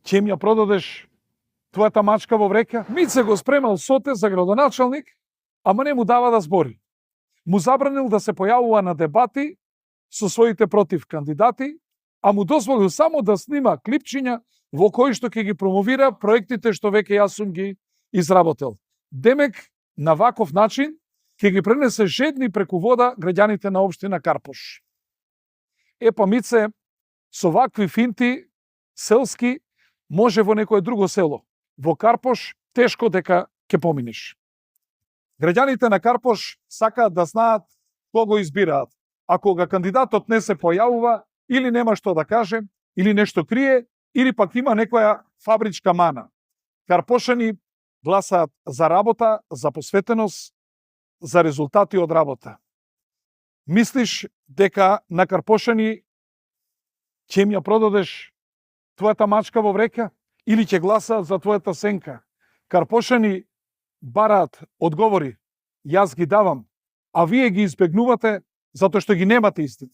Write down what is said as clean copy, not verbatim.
ќе ми ја продадеш твојата мачка во врека? Мице го спремал Соте за градоначалник, ама не му дава да збори. Му забранил да се појавува на дебати со своите против кандидати, а му дозволил само да снима клипчиња во кои што ќе ги промовира проектите што веќе јас сум ги изработил. Демек, на ваков начин ќе ги пренесе жедни преку вода граѓаните на општина Карпош. Па Мице, со вакви финти селски може во некое друго село. Во Карпош тешко дека ќе поминеш. Граѓаните на Карпош сакаат да знаат кого избираат. А кога кандидатот не се појавува, или нема што да каже, или нешто крие, или пак има некоја фабричка мана. Карпошани гласаат за работа, за посветеност, за резултати од работа. Мислиш дека на Карпошани ќе ми ја продадеш твојата мачка во врека или ќе гласаат за твојата сенка? Карпошани бараат одговори, јас ги давам, а вие ги избегнувате затоа што ги немате истина.